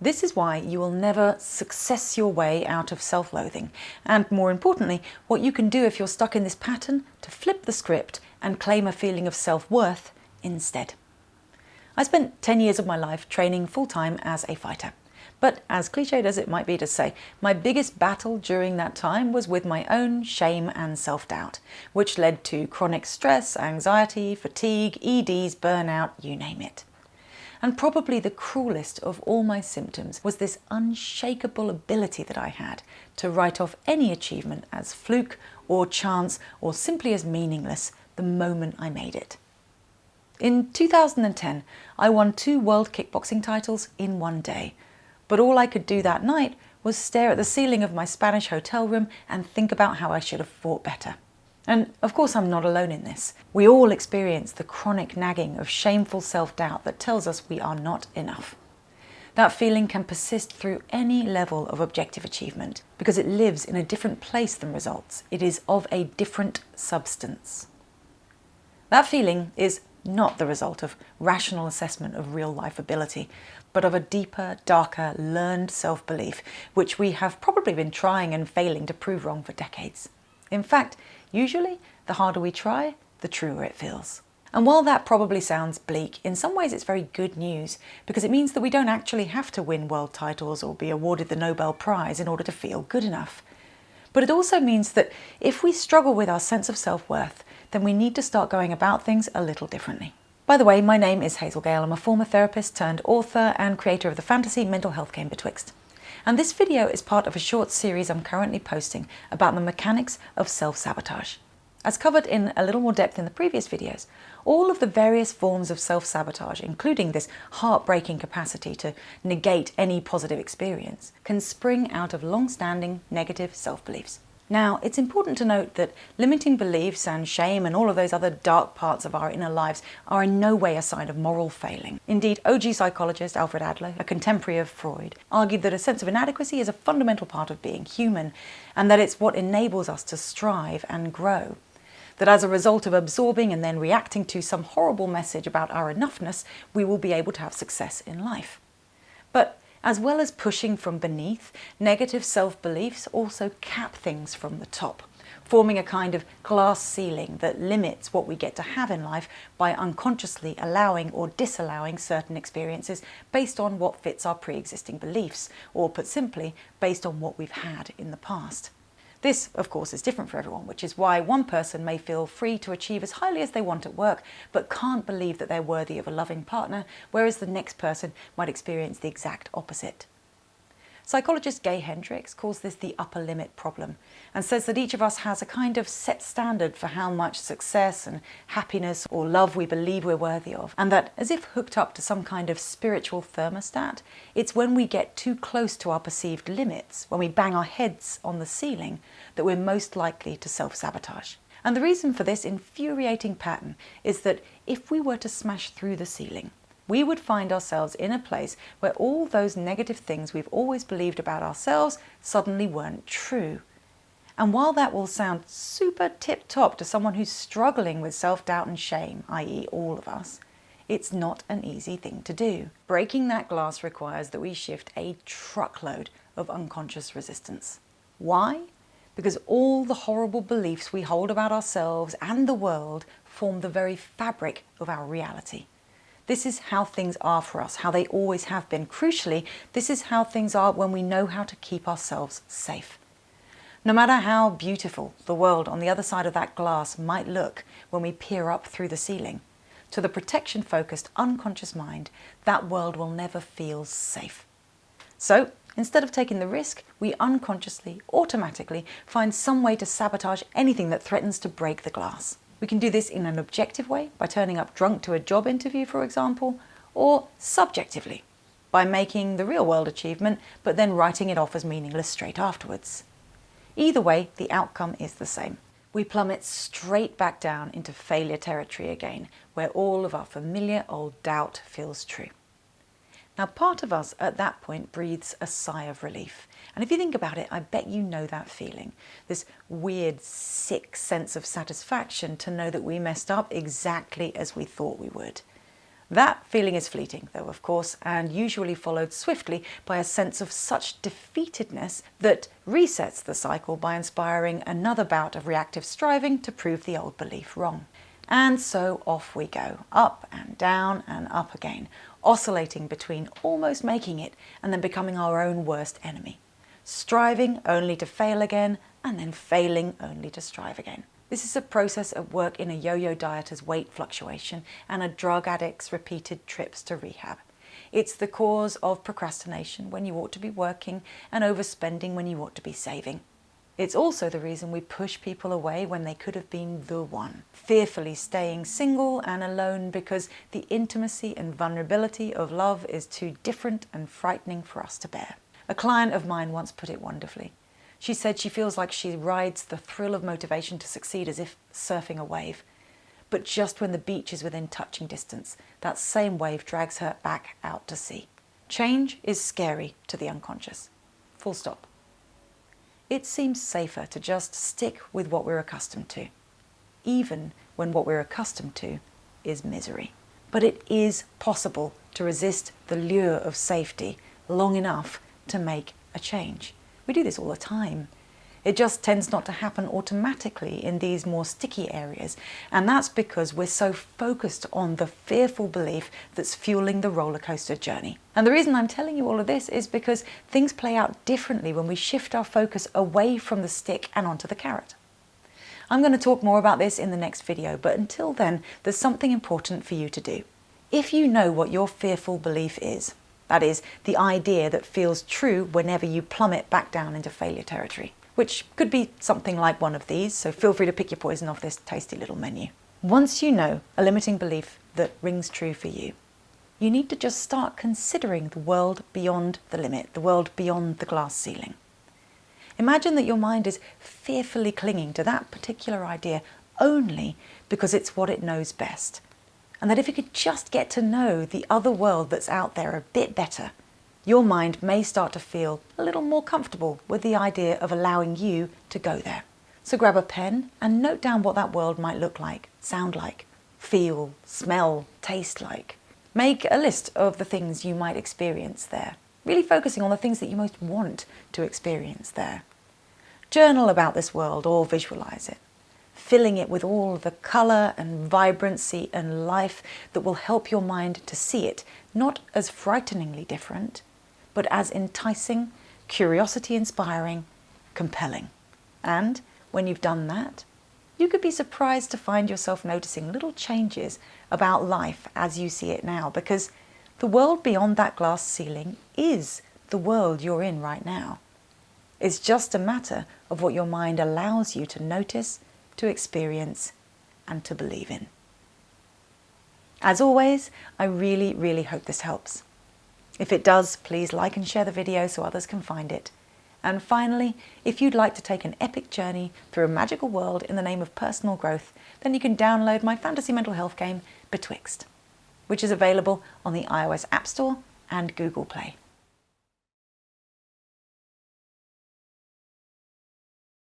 This is why you will never success your way out of self-loathing, and more importantly, what you can do if you're stuck in this pattern to flip the script and claim a feeling of self-worth instead. I spent 10 years of my life training full-time as a fighter. But as cliched as it might be to say, my biggest battle during that time was with my own shame and self-doubt, which led to chronic stress, anxiety, fatigue, EDs, burnout, you name it. And probably the cruelest of all my symptoms was this unshakable ability that I had to write off any achievement as fluke or chance or simply as meaningless the moment I made it. In 2010, I won 2 world kickboxing titles in one day, but all I could do that night was stare at the ceiling of my Spanish hotel room and think about how I should have fought better. And of course I'm not alone in this. We all experience the chronic nagging of shameful self-doubt that tells us we are not enough. That feeling can persist through any level of objective achievement because it lives in a different place than results. It is of a different substance. That feeling is not the result of rational assessment of real-life ability, but of a deeper, darker, learned self-belief, which we have probably been trying and failing to prove wrong for decades. In fact, usually, the harder we try, the truer it feels. And while that probably sounds bleak, in some ways it's very good news, because it means that we don't actually have to win world titles or be awarded the Nobel Prize in order to feel good enough. But it also means that if we struggle with our sense of self-worth, then we need to start going about things a little differently. By the way, my name is Hazel Gale. I'm a former therapist turned author and creator of the fantasy mental health game Betwixt. And this video is part of a short series I'm currently posting about the mechanics of self-sabotage. As covered in a little more depth in the previous videos, all of the various forms of self-sabotage, including this heartbreaking capacity to negate any positive experience, can spring out of long-standing negative self-beliefs. Now, it's important to note that limiting beliefs and shame and all of those other dark parts of our inner lives are in no way a sign of moral failing. Indeed, OG psychologist Alfred Adler, a contemporary of Freud, argued that a sense of inadequacy is a fundamental part of being human, and that it's what enables us to strive and grow. That as a result of absorbing and then reacting to some horrible message about our enoughness, we will be able to have success in life. But as well as pushing from beneath, negative self-beliefs also cap things from the top, forming a kind of glass ceiling that limits what we get to have in life by unconsciously allowing or disallowing certain experiences based on what fits our pre-existing beliefs, or put simply, based on what we've had in the past. This, of course, is different for everyone, which is why one person may feel free to achieve as highly as they want at work, but can't believe that they're worthy of a loving partner, whereas the next person might experience the exact opposite. Psychologist Gay Hendricks calls this the upper limit problem, and says that each of us has a kind of set standard for how much success and happiness or love we believe we're worthy of, and that, as if hooked up to some kind of spiritual thermostat, it's when we get too close to our perceived limits, when we bang our heads on the ceiling, that we're most likely to self-sabotage. And the reason for this infuriating pattern is that if we were to smash through the ceiling, we would find ourselves in a place where all those negative things we've always believed about ourselves suddenly weren't true. And while that will sound super tip-top to someone who's struggling with self-doubt and shame, i.e. all of us, it's not an easy thing to do. Breaking that glass requires that we shift a truckload of unconscious resistance. Why? Because all the horrible beliefs we hold about ourselves and the world form the very fabric of our reality. This is how things are for us, how they always have been. Crucially, this is how things are when we know how to keep ourselves safe. No matter how beautiful the world on the other side of that glass might look when we peer up through the ceiling, to the protection-focused unconscious mind, that world will never feel safe. So, instead of taking the risk, we unconsciously, automatically find some way to sabotage anything that threatens to break the glass. We can do this in an objective way, by turning up drunk to a job interview, for example, or subjectively, by making the real world achievement, but then writing it off as meaningless straight afterwards. Either way, the outcome is the same. We plummet straight back down into failure territory again, where all of our familiar old doubt feels true. Now, part of us at that point breathes a sigh of relief. And if you think about it, I bet you know that feeling. This weird, sick sense of satisfaction to know that we messed up exactly as we thought we would. That feeling is fleeting, though, of course, and usually followed swiftly by a sense of such defeatedness that resets the cycle by inspiring another bout of reactive striving to prove the old belief wrong. And so off we go, up and down and up again, oscillating between almost making it and then becoming our own worst enemy. Striving only to fail again, and then failing only to strive again. This is a process at work in a yo-yo dieter's weight fluctuation and a drug addict's repeated trips to rehab. It's the cause of procrastination when you ought to be working and overspending when you ought to be saving. It's also the reason we push people away when they could have been the one, fearfully staying single and alone because the intimacy and vulnerability of love is too different and frightening for us to bear. A client of mine once put it wonderfully. She said she feels like she rides the thrill of motivation to succeed as if surfing a wave. But just when the beach is within touching distance, that same wave drags her back out to sea. Change is scary to the unconscious. Full stop. It seems safer to just stick with what we're accustomed to, even when what we're accustomed to is misery. But it is possible to resist the lure of safety long enough to make a change. We do this all the time. It just tends not to happen automatically in these more sticky areas, and that's because we're so focused on the fearful belief that's fueling the roller coaster journey. And the reason I'm telling you all of this is because things play out differently when we shift our focus away from the stick and onto the carrot. I'm going to talk more about this in the next video, but until then, there's something important for you to do. If you know what your fearful belief is, that is, the idea that feels true whenever you plummet back down into failure territory, which could be something like one of these, so feel free to pick your poison off this tasty little menu. Once you know a limiting belief that rings true for you, you need to just start considering the world beyond the limit, the world beyond the glass ceiling. Imagine that your mind is fearfully clinging to that particular idea only because it's what it knows best. And that if you could just get to know the other world that's out there a bit better, your mind may start to feel a little more comfortable with the idea of allowing you to go there. So grab a pen and note down what that world might look like, sound like, feel, smell, taste like. Make a list of the things you might experience there, really focusing on the things that you most want to experience there. Journal about this world or visualize it, filling it with all the colour and vibrancy and life that will help your mind to see it, not as frighteningly different, but as enticing, curiosity-inspiring, compelling. And when you've done that, you could be surprised to find yourself noticing little changes about life as you see it now, because the world beyond that glass ceiling is the world you're in right now. It's just a matter of what your mind allows you to notice, to experience, and to believe in. As always, I really, really hope this helps. If it does, please like and share the video so others can find it. And finally, if you'd like to take an epic journey through a magical world in the name of personal growth, then you can download my fantasy mental health game, Betwixt, which is available on the iOS App Store and Google Play.